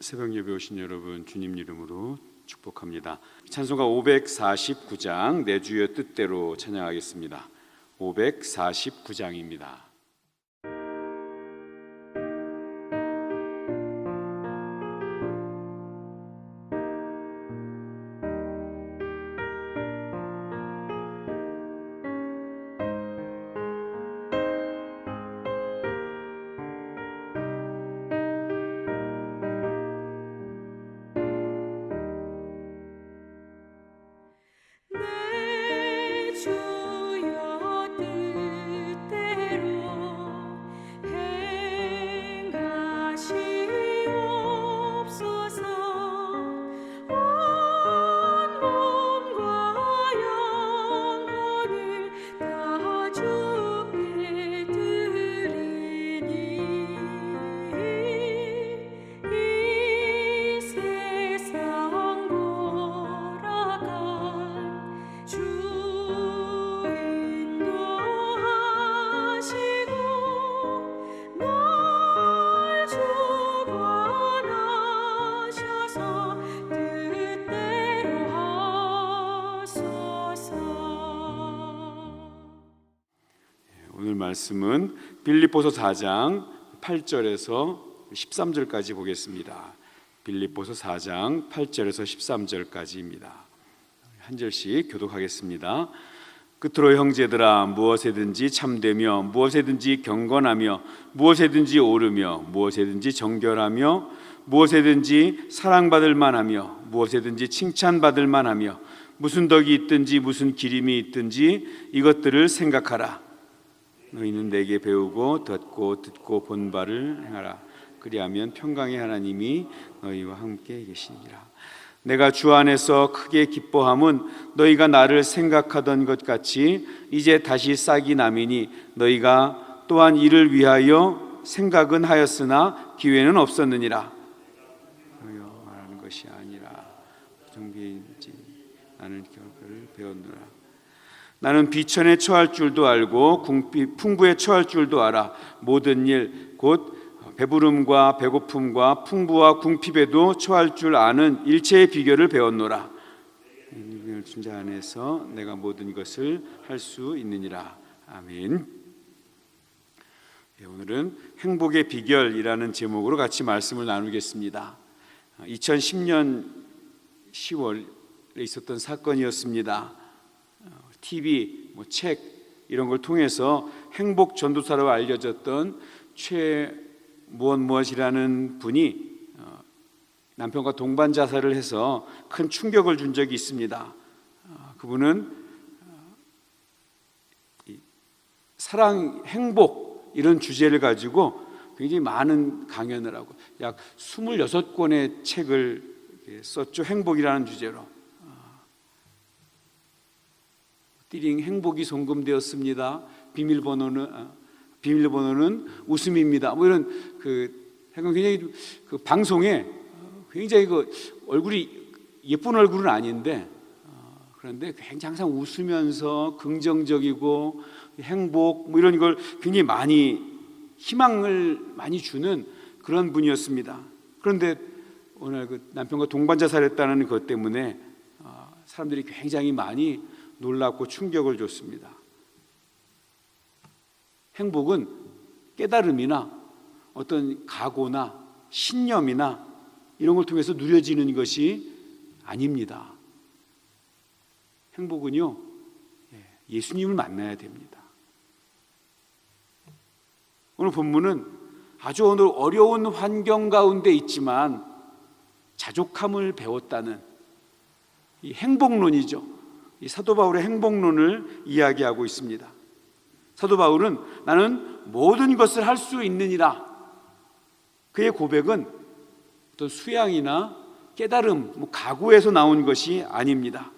새벽 예배 오신 여러분 주님 이름으로 축복합니다. 찬송가 549장 내 주의 뜻대로 찬양하겠습니다. 549장입니다. 오늘 말씀은 빌립보서 4장 8절에서 13절까지 보겠습니다. 빌립보서 4장 8절에서 13절까지입니다. 한 절씩 교독하겠습니다. 끝으로 형제들아, 무엇에든지 참되며 무엇에든지 경건하며 무엇에든지 옳으며 무엇에든지 정결하며 무엇에든지 사랑받을 만하며 무엇에든지 칭찬받을 만하며 무슨 덕이 있든지 무슨 기림이 있든지 이것들을 생각하라. 너희는 내게 배우고 듣고 본 바를 행하라. 그리하면 평강의 하나님이 너희와 함께 계시니라. 내가 주 안에서 크게 기뻐함은 너희가 나를 생각하던 것 같이 이제 다시 싹이 나미니 너희가 또한 이를 위하여 생각은 하였으나 기회는 없었느니라. 너희가 말하는 것이 아니라 정비인지 나는 결과를 배웠노라. 나는 비천에 처할 줄도 알고 풍부에 처할 줄도 알아. 모든 일 곧 배부름과 배고픔과 풍부와 궁핍에도 처할 줄 아는 일체의 비결을 배웠노라. 이를 준 자 안에서 내가 모든 것을 할 수 있느니라. 아멘. 오늘은 행복의 비결이라는 제목으로 같이 말씀을 나누겠습니다. 2010년 10월에 있었던 사건이었습니다. TV, 책 이런 걸 통해서 행복 전도사로 알려졌던 무엇이라는 분이 남편과 동반 자살을 해서 큰 충격을 준 적이 있습니다. 그분은 사랑, 행복 이런 주제를 가지고 굉장히 많은 강연을 하고 약 26권의 책을 썼죠. 행복이라는 주제로. 띠링 행복이 송금되었습니다. 비밀번호는 웃음입니다. 뭐 이런 굉장히 방송에 굉장히 얼굴이 예쁜 얼굴은 아닌데 그런데 굉장히 항상 웃으면서 긍정적이고 행복 뭐 이런 걸 굉장히 많이 희망을 많이 주는 그런 분이었습니다. 그런데 오늘 남편과 동반 자살했다는 것 때문에 사람들이 굉장히 많이 놀랍고 충격을 줬습니다. 행복은 깨달음이나 어떤 각오나 신념이나 이런 걸 통해서 누려지는 것이 아닙니다. 행복은요, 예수님을 만나야 됩니다. 오늘 본문은 아주 오늘 어려운 환경 가운데 있지만 자족함을 배웠다는 이 행복론이죠. 이 사도 바울의 행복론을 이야기하고 있습니다. 사도 바울은 나는 모든 것을 할 수 있느니라. 그의 고백은 어떤 수양이나 깨달음, 각오에서 나온 것이 아닙니다.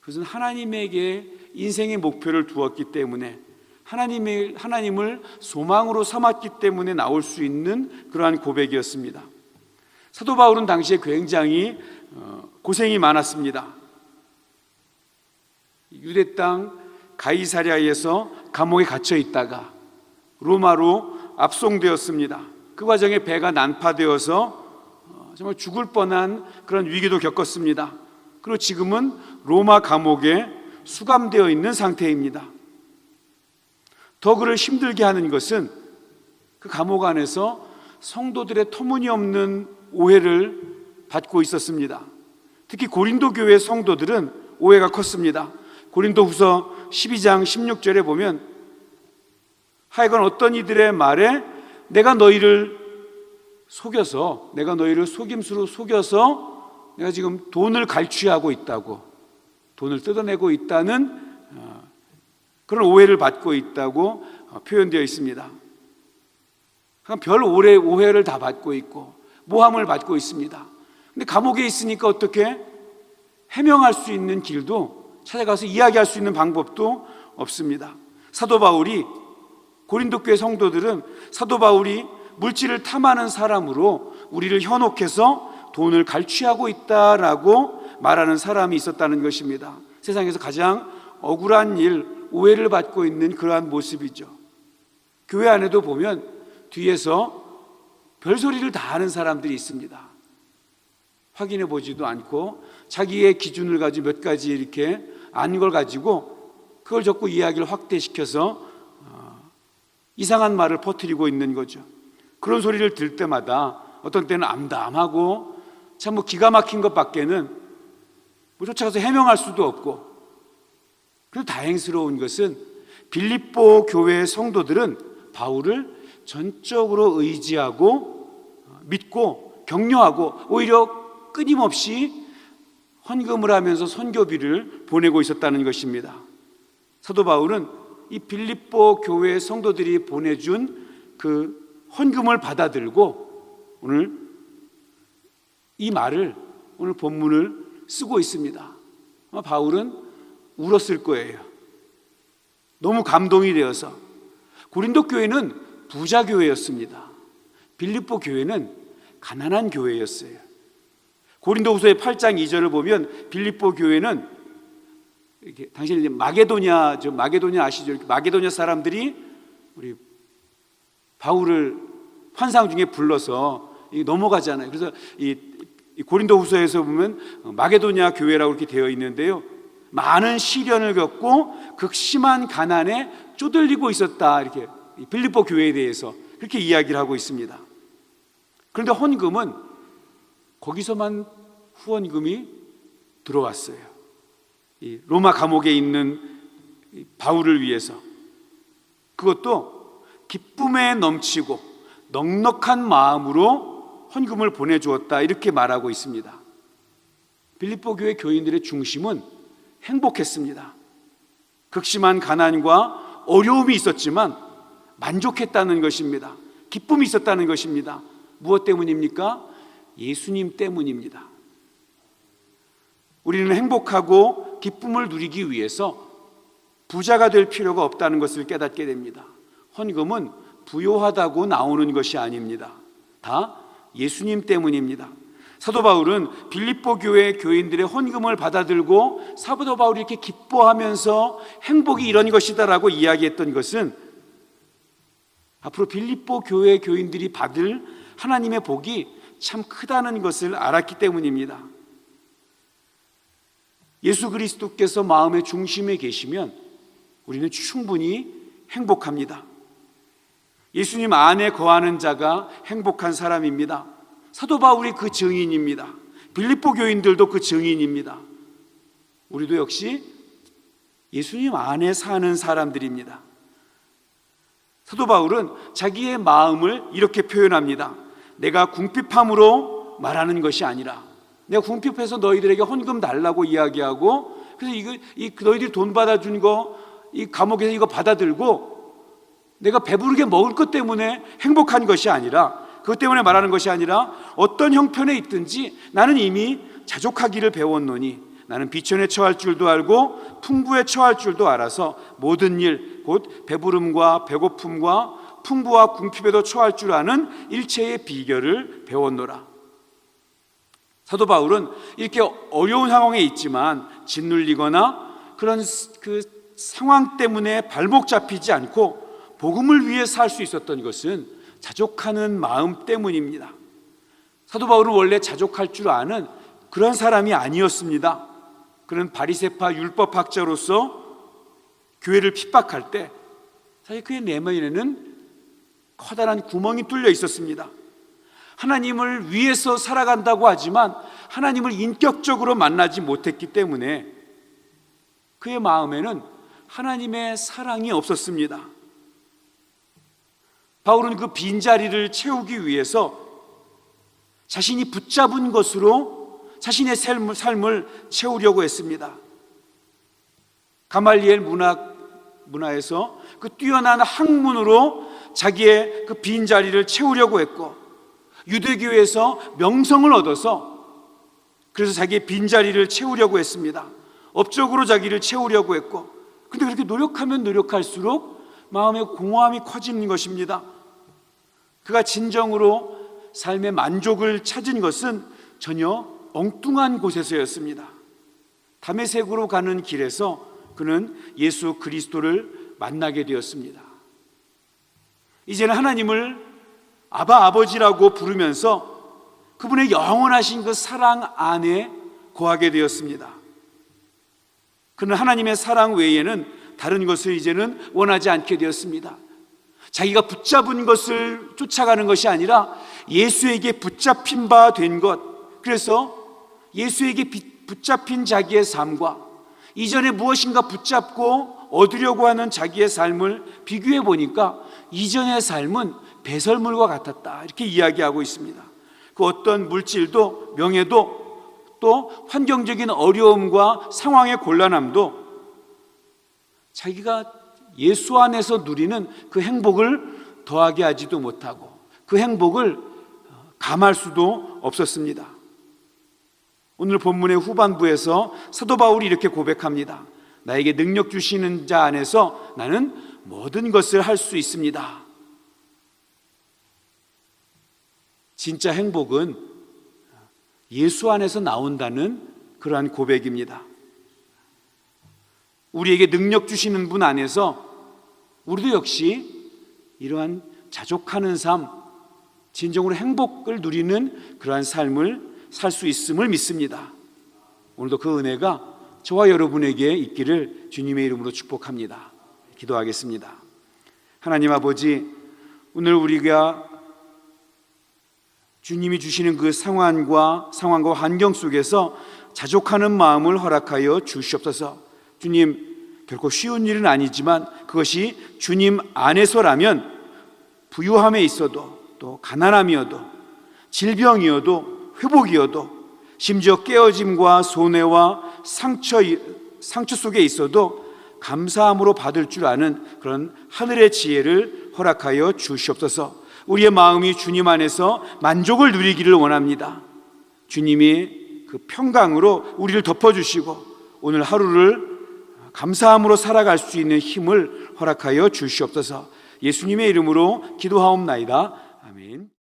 그것은 하나님에게 인생의 목표를 두었기 때문에 하나님을 소망으로 삼았기 때문에 나올 수 있는 그러한 고백이었습니다. 사도 바울은 당시에 굉장히 고생이 많았습니다. 유대 땅 가이사랴에서 감옥에 갇혀 있다가 로마로 압송되었습니다. 그 과정에 배가 난파되어서 정말 죽을 뻔한 그런 위기도 겪었습니다. 그리고 지금은 로마 감옥에 수감되어 있는 상태입니다. 더 그를 힘들게 하는 것은 그 감옥 안에서 성도들의 터무니없는 오해를 받고 있었습니다. 특히 고린도 교회 성도들은 오해가 컸습니다. 고린도후서 12장 16절에 보면 하여간 어떤 이들의 말에 내가 너희를 속임수로 속여서 내가 지금 돈을 갈취하고 있다고, 돈을 뜯어내고 있다는 그런 오해를 받고 있다고 표현되어 있습니다. 별 오해를 다 받고 있고 모함을 받고 있습니다. 근데 감옥에 있으니까 어떻게 해명할 수 있는 길도 찾아가서 이야기할 수 있는 방법도 없습니다. 사도 바울이, 고린도 교회 성도들은 사도 바울이 물질을 탐하는 사람으로 우리를 현혹해서 돈을 갈취하고 있다라고 말하는 사람이 있었다는 것입니다. 세상에서 가장 억울한 일, 오해를 받고 있는 그러한 모습이죠. 교회 안에도 보면 뒤에서 별소리를 다 하는 사람들이 있습니다. 확인해 보지도 않고 자기의 기준을 가지고 몇 가지 이렇게 아는 걸 가지고 그걸 자꾸 이야기를 확대시켜서 이상한 말을 퍼뜨리고 있는 거죠. 그런 소리를 들을 때마다 어떤 때는 암담하고 참 기가 막힌 것밖에는 쫓아가서 해명할 수도 없고, 그래도 다행스러운 것은 빌립보 교회의 성도들은 바울을 전적으로 의지하고 믿고 격려하고 오히려 끊임없이 헌금을 하면서 선교비를 보내고 있었다는 것입니다. 사도 바울은 이 빌립보 교회 성도들이 보내준 그 헌금을 받아들고 오늘 이 말을, 오늘 본문을 쓰고 있습니다. 바울은 울었을 거예요. 너무 감동이 되어서. 고린도 교회는 부자 교회였습니다. 빌립보 교회는 가난한 교회였어요. 고린도후서의 8장 2절을 보면 빌립보 교회는 이렇게, 당신이 마게도냐 아시죠? 마게도냐 사람들이 우리 바울을 환상 중에 불러서 넘어가잖아요. 그래서 이 고린도후서에서 보면 마게도냐 교회라고 이렇게 되어 있는데요, 많은 시련을 겪고 극심한 가난에 쪼들리고 있었다, 이렇게 빌립보 교회에 대해서 그렇게 이야기를 하고 있습니다. 그런데 헌금은 거기서만 후원금이 들어왔어요. 이 로마 감옥에 있는 바울을 위해서. 그것도 기쁨에 넘치고 넉넉한 마음으로 헌금을 보내주었다, 이렇게 말하고 있습니다. 빌립보 교회 교인들의 중심은 행복했습니다. 극심한 가난과 어려움이 있었지만 만족했다는 것입니다. 기쁨이 있었다는 것입니다. 무엇 때문입니까? 예수님 때문입니다. 우리는 행복하고 기쁨을 누리기 위해서 부자가 될 필요가 없다는 것을 깨닫게 됩니다. 헌금은 부요하다고 나오는 것이 아닙니다. 다 예수님 때문입니다. 사도 바울은 빌립보 교회 교인들의 헌금을 받아들고 사도 바울이 이렇게 기뻐하면서 행복이 이런 것이다라고 이야기했던 것은 앞으로 빌립보 교회 교인들이 받을 하나님의 복이 참 크다는 것을 알았기 때문입니다. 예수 그리스도께서 마음의 중심에 계시면 우리는 충분히 행복합니다. 예수님 안에 거하는 자가 행복한 사람입니다. 사도 바울이 그 증인입니다. 빌립보 교인들도 그 증인입니다. 우리도 역시 예수님 안에 사는 사람들입니다. 사도 바울은 자기의 마음을 이렇게 표현합니다. 내가 궁핍함으로 말하는 것이 아니라, 내가 궁핍해서 너희들에게 헌금 달라고 이야기하고, 그래서 너희들이 돈 받아준 거, 이 감옥에서 이거 받아들고 내가 배부르게 먹을 것 때문에 행복한 것이 아니라, 그것 때문에 말하는 것이 아니라 어떤 형편에 있든지 나는 이미 자족하기를 배웠노니 나는 비천에 처할 줄도 알고 풍부에 처할 줄도 알아서 모든 일, 곧 배부름과 배고픔과 풍부와 궁핍에도 처할 줄 아는 일체의 비결을 배웠노라. 사도 바울은 이렇게 어려운 상황에 있지만 짓눌리거나 그런 그 상황 때문에 발목 잡히지 않고 복음을 위해 살 수 있었던 것은 자족하는 마음 때문입니다. 사도 바울은 원래 자족할 줄 아는 그런 사람이 아니었습니다. 그는 바리새파 율법학자로서 교회를 핍박할 때 사실 그의 내면에는 커다란 구멍이 뚫려 있었습니다. 하나님을 위해서 살아간다고 하지만 하나님을 인격적으로 만나지 못했기 때문에 그의 마음에는 하나님의 사랑이 없었습니다. 바울은 그 빈자리를 채우기 위해서 자신이 붙잡은 것으로 자신의 삶을 채우려고 했습니다. 가말리엘 문화에서 그 뛰어난 학문으로 자기의 그 빈자리를 채우려고 했고, 유대교에서 명성을 얻어서 그래서 자기의 빈자리를 채우려고 했습니다. 업적으로 자기를 채우려고 했고, 근데 그렇게 노력하면 노력할수록 마음의 공허함이 커지는 것입니다. 그가 진정으로 삶의 만족을 찾은 것은 전혀 엉뚱한 곳에서였습니다. 다메섹으로 가는 길에서 그는 예수 그리스도를 만나게 되었습니다. 이제는 하나님을 아버지라고 부르면서 그분의 영원하신 그 사랑 안에 거하게 되었습니다. 그는 하나님의 사랑 외에는 다른 것을 이제는 원하지 않게 되었습니다. 자기가 붙잡은 것을 쫓아가는 것이 아니라 예수에게 붙잡힌 바 된 것, 그래서 예수에게 붙잡힌 자기의 삶과 이전에 무엇인가 붙잡고 얻으려고 하는 자기의 삶을 비교해 보니까 이전의 삶은 배설물과 같았다, 이렇게 이야기하고 있습니다. 그 어떤 물질도 명예도 또 환경적인 어려움과 상황의 곤란함도 자기가 예수 안에서 누리는 그 행복을 더하게 하지도 못하고 그 행복을 감할 수도 없었습니다. 오늘 본문의 후반부에서 사도 바울이 이렇게 고백합니다. 나에게 능력 주시는 자 안에서 나는 모든 것을 할 수 있습니다. 진짜 행복은 예수 안에서 나온다는 그러한 고백입니다. 우리에게 능력 주시는 분 안에서 우리도 역시 이러한 자족하는 삶, 진정으로 행복을 누리는 그러한 삶을 살 수 있음을 믿습니다. 오늘도 그 은혜가 저와 여러분에게 있기를 주님의 이름으로 축복합니다. 기도하겠습니다. 하나님 아버지, 오늘 우리가 주님이 주시는 그 상황과 환경 속에서 자족하는 마음을 허락하여 주시옵소서. 주님, 결코 쉬운 일은 아니지만 그것이 주님 안에서라면 부유함에 있어도 또 가난함이어도 질병이어도 회복이어도 심지어 깨어짐과 손해와 상처 속에 있어도 감사함으로 받을 줄 아는 그런 하늘의 지혜를 허락하여 주시옵소서. 우리의 마음이 주님 안에서 만족을 누리기를 원합니다. 주님이 그 평강으로 우리를 덮어주시고 오늘 하루를 감사함으로 살아갈 수 있는 힘을 허락하여 주시옵소서. 예수님의 이름으로 기도하옵나이다. 아멘.